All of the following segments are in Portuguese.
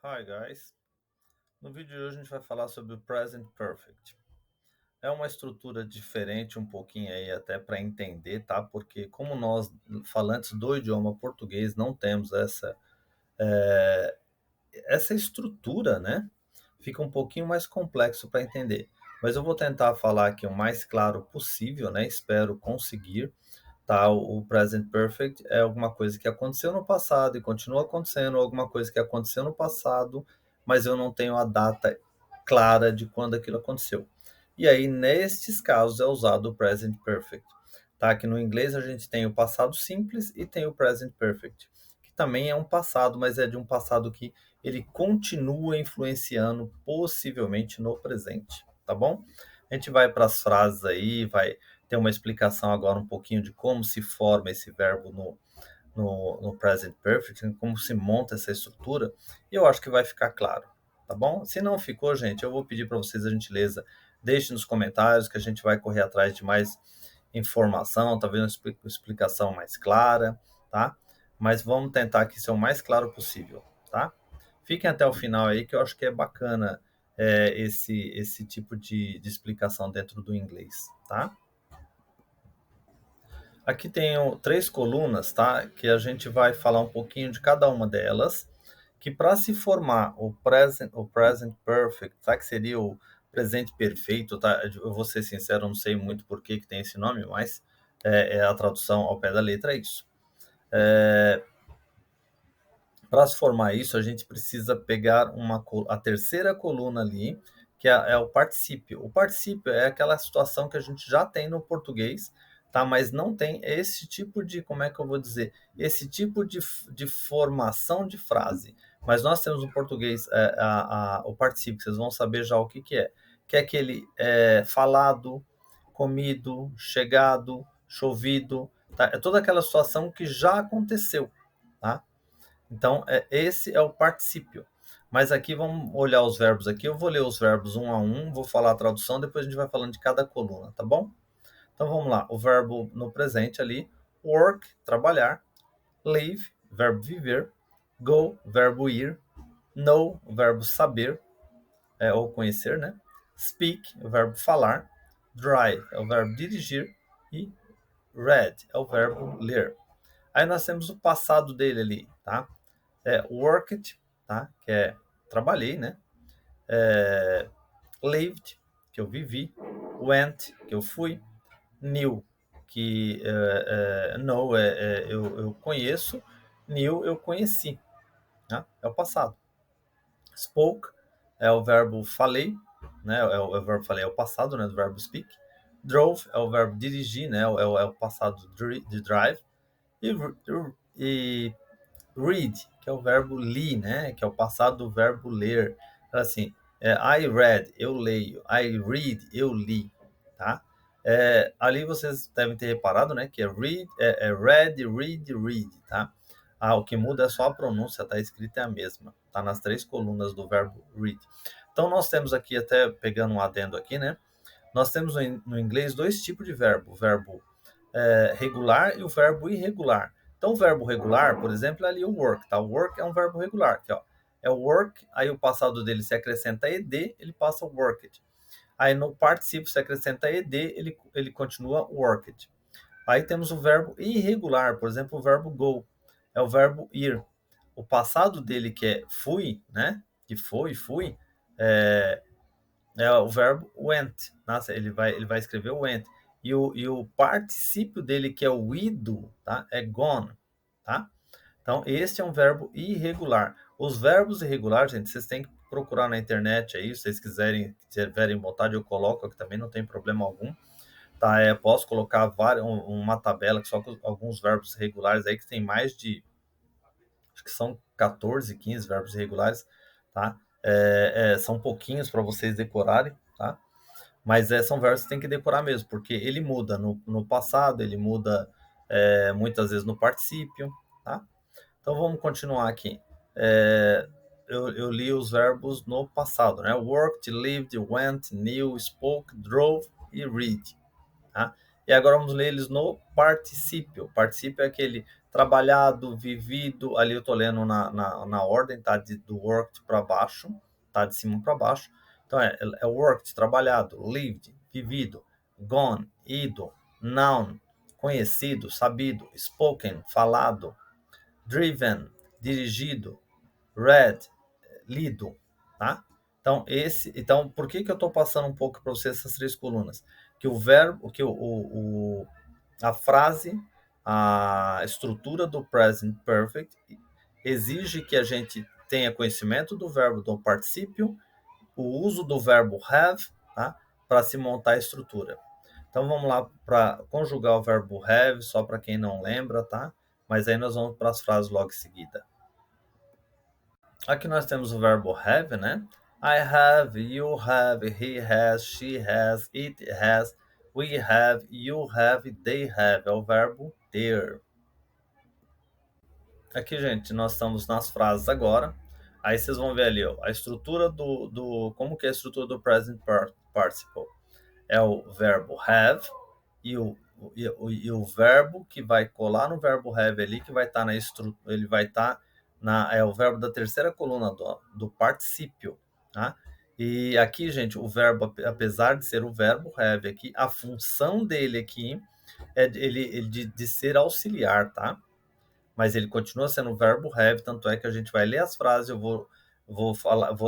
Hi guys! No vídeo de hoje a gente vai falar sobre o Present Perfect. É uma estrutura diferente um pouquinho aí até para entender, tá? Porque como nós, falantes do idioma português, não temos essa estrutura, né? Fica um pouquinho mais complexo para entender. Mas eu vou tentar falar aqui o mais claro possível, né? Espero conseguir. Tá? O present perfect é alguma coisa que aconteceu no passado e continua acontecendo, ou alguma coisa que aconteceu no passado, mas eu não tenho a data clara de quando aquilo aconteceu. E aí, nestes casos, é usado o present perfect. Tá? Que no inglês a gente tem o passado simples e tem o present perfect, que também é um passado, mas é de um passado que ele continua influenciando possivelmente no presente, tá bom? A gente vai para as frases aí, vai ter uma explicação agora um pouquinho de como se forma esse verbo no present perfect, como se monta essa estrutura, e eu acho que vai ficar claro, tá bom? Se não ficou, gente, eu vou pedir para vocês a gentileza, deixe nos comentários que a gente vai correr atrás de mais informação, talvez uma explicação mais clara, tá? Mas vamos tentar aqui ser o mais claro possível, tá? Fiquem até o final aí, que eu acho que é bacana esse tipo de explicação dentro do inglês, tá? Aqui tem três colunas, tá? Que a gente vai falar um pouquinho de cada uma delas. Que para se formar o present perfect, tá? Que seria o presente perfeito, tá? Eu vou ser sincero, eu não sei muito por que tem esse nome, mas é a tradução ao pé da letra, é isso. Para se formar isso, a gente precisa pegar a terceira coluna ali, que é o particípio. O particípio é aquela situação que a gente já tem no português, tá? Mas não tem esse tipo de, como é que eu vou dizer? Esse tipo de formação de frase. Mas nós temos no português o particípio, vocês vão saber já o que é. Que é aquele falado, comido, chegado, chovido, tá? É toda aquela situação que já aconteceu, tá? Então, esse é o particípio. Mas aqui vamos olhar os verbos aqui. Eu vou ler os verbos um a um, vou falar a tradução, depois a gente vai falando de cada coluna, tá bom? Então vamos lá. O verbo no presente ali, work, trabalhar, live, verbo viver, go, verbo ir, know, verbo saber, ou conhecer, né? Speak, o verbo falar, drive, é o verbo dirigir, e read, é o verbo ler. Aí nós temos o passado dele ali, tá? Worked, tá? Que é trabalhei, né? Lived, que eu vivi. Went, que eu fui. Knew, que know eu conheço. Knew, eu conheci. Né? É o passado. Spoke é o verbo falei, né? É o verbo falei, é o passado, né? Do verbo speak. Drove é o verbo dirigir, né? É o passado de drive. E, e read, que é o verbo li, né? Que é o passado do verbo ler. Então, assim, I read, eu leio. I read, eu li, tá? Ali vocês devem ter reparado, né? Que é read, read, read, read, tá? O que muda é só a pronúncia, tá? A escrita é a mesma, tá? Nas três colunas do verbo read. Então, nós temos aqui, até pegando um adendo aqui, né? Nós temos no inglês dois tipos de verbo. O verbo regular e o verbo irregular. Então, o verbo regular, por exemplo, é ali o work, tá? O work é um verbo regular, aqui, ó. É o work, aí o passado dele se acrescenta ed, ele passa o worked. Aí no particípio se acrescenta ed, ele continua worked. Aí temos o verbo irregular, por exemplo, o verbo go. É o verbo ir. O passado dele, que é fui, né? Que foi, fui, é, é o verbo went. Nossa, ele vai escrever went. E o particípio dele, que é o ido, tá? É gone, tá? Então, este é um verbo irregular. Os verbos irregulares, gente, vocês têm que procurar na internet aí, se vocês tiverem vontade, eu coloco aqui também, não tem problema algum. Tá? Posso colocar uma tabela só com alguns verbos regulares aí, que tem mais de, acho que são 14, 15 verbos irregulares, tá? São pouquinhos para vocês decorarem, tá? Mas são verbos que tem que decorar mesmo, porque ele muda no passado, ele muda muitas vezes no particípio, tá? Então vamos continuar aqui. Eu li os verbos no passado, né? Worked, lived, went, knew, spoke, drove e read. Tá? E agora vamos ler eles no particípio. O particípio é aquele trabalhado, vivido, ali eu estou lendo na ordem, tá? Do worked para baixo, tá? De cima para baixo. Então é worked, trabalhado, lived, vivido, gone, ido, noun, conhecido, sabido, spoken, falado, driven, dirigido, read, lido, tá? Então, por que eu estou passando um pouco para você essas três colunas? Que o verbo, que a frase, a estrutura do present perfect exige que a gente tenha conhecimento do verbo do particípio, o uso do verbo have, tá? Para se montar a estrutura. Então vamos lá para conjugar o verbo have, só para quem não lembra, tá? Mas aí nós vamos para as frases logo em seguida. Aqui nós temos o verbo have, né? I have, you have, he has, she has, it has, we have, you have, they have. É o verbo ter. Aqui, gente, nós estamos nas frases agora. Aí vocês vão ver ali, ó, a estrutura como que é a estrutura do present participle. É o verbo have e o verbo que vai colar no verbo have ali, que vai estar na estrutura, ele vai estar é o verbo da terceira coluna do particípio, tá? E aqui, gente, o verbo, apesar de ser o verbo have aqui, a função dele aqui é de ser auxiliar, tá? Mas ele continua sendo o verbo have, tanto é que a gente vai ler as frases, eu vou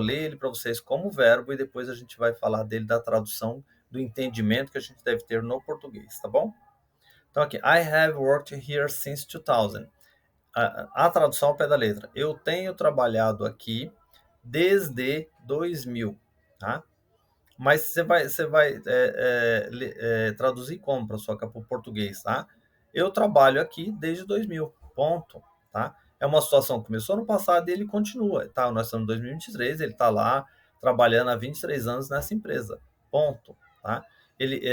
ler ele para vocês como verbo e depois a gente vai falar dele da tradução, do entendimento que a gente deve ter no português, tá bom? Então aqui, I have worked here since 2000. A tradução ao pé da letra. Eu tenho trabalhado aqui desde 2000, tá? Mas você vai traduzir como para o português, tá? Eu trabalho aqui desde 2000, ponto, tá? É uma situação que começou no passado e ele continua, tá? Nós estamos em 2023, ele está lá trabalhando há 23 anos nessa empresa, ponto, tá?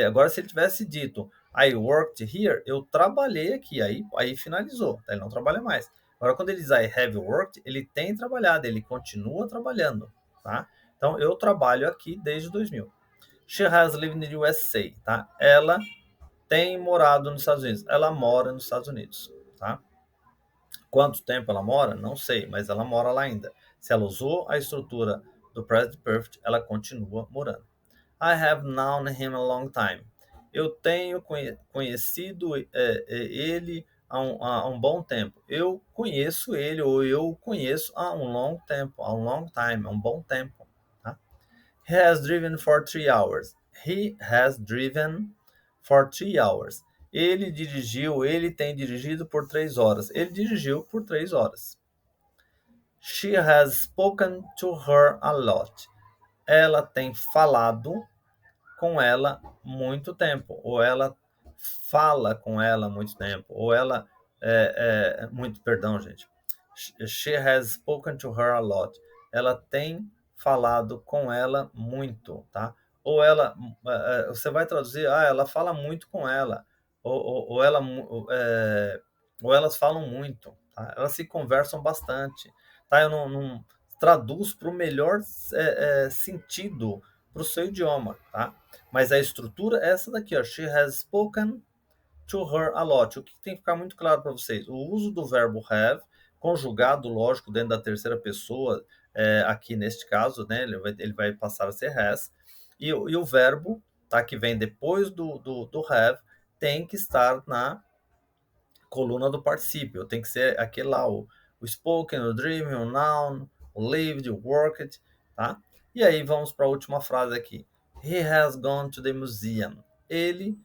Agora, se ele tivesse dito I worked here, eu trabalhei aqui, aí finalizou, tá? Ele não trabalha mais. Agora, quando ele diz I have worked, ele tem trabalhado, ele continua trabalhando, tá? Então, eu trabalho aqui desde 2000. She has lived in the USA, tá? Ela tem morado nos Estados Unidos. Ela mora nos Estados Unidos, tá? Quanto tempo ela mora? Não sei, mas ela mora lá ainda. Se ela usou a estrutura do present perfect, ela continua morando. I have known him a long time. Eu tenho conhecido ele há um bom tempo. Eu conheço ele, ou eu conheço há um long tempo, há um long time, há um bom tempo. Tá? He has driven for 3 hours. He has driven for 3 hours. Ele tem dirigido por 3 horas. Ele dirigiu por 3 horas. She has spoken to her a lot. Ela tem falado com ela muito tempo, ou ela fala com ela muito tempo, ou ela perdão, gente. She has spoken to her a lot. Ela tem falado com ela muito, tá? Ou você vai traduzir, ela fala muito com ela, ou ou elas falam muito, tá? Elas se conversam bastante, tá? Eu não traduz para o melhor sentido para o seu idioma, tá? Mas a estrutura é essa daqui, ó. She has spoken to her a lot. O que tem que ficar muito claro para vocês? O uso do verbo have, conjugado, lógico, dentro da terceira pessoa, aqui neste caso, né? Ele vai passar a ser has. E o verbo, tá? Que vem depois do have, tem que estar na coluna do particípio. Tem que ser aquele lá, o spoken, o dream, o noun, o lived, o worked, tá? E aí vamos para a última frase aqui. He has gone to the museum. Ele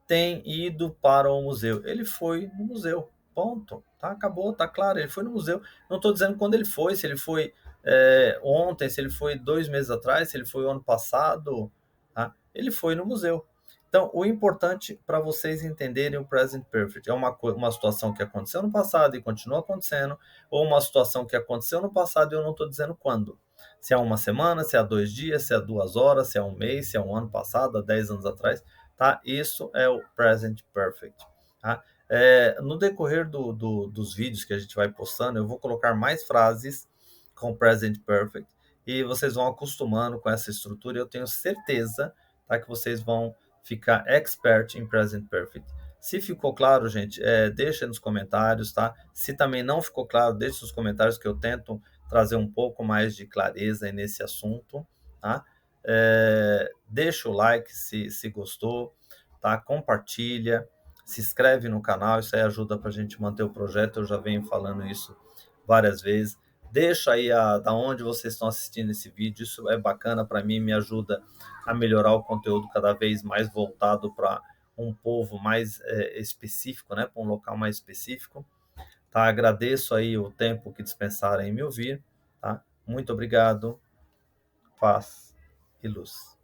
tem ido para o museu. Ele foi no museu. Ponto. Tá? Acabou, tá claro. Ele foi no museu. Não estou dizendo quando ele foi, se ele foi ontem, se ele foi 2 meses atrás, se ele foi ano passado. Tá? Ele foi no museu. Então, o importante para vocês entenderem o present perfect é uma situação que aconteceu no passado e continua acontecendo, ou uma situação que aconteceu no passado e eu não estou dizendo quando. Se é uma semana, se é 2 dias, se é 2 horas, se é um mês, se é um ano passado, há 10 anos atrás, tá? Isso é o present perfect, tá? No decorrer dos vídeos que a gente vai postando, eu vou colocar mais frases com present perfect e vocês vão acostumando com essa estrutura e eu tenho certeza, tá, que vocês vão ficar expert in present perfect. Se ficou claro, gente, deixa nos comentários, tá? Se também não ficou claro, deixa nos comentários que eu tento trazer um pouco mais de clareza nesse assunto, tá? Deixa o like se gostou, tá? Compartilha, se inscreve no canal, isso aí ajuda para a gente manter o projeto, eu já venho falando isso várias vezes. Deixa aí da onde vocês estão assistindo esse vídeo, isso é bacana para mim, me ajuda a melhorar o conteúdo cada vez mais voltado para um povo mais específico, né, para um local mais específico. Tá? Agradeço aí o tempo que dispensaram em me ouvir. Tá? Muito obrigado. Paz e luz.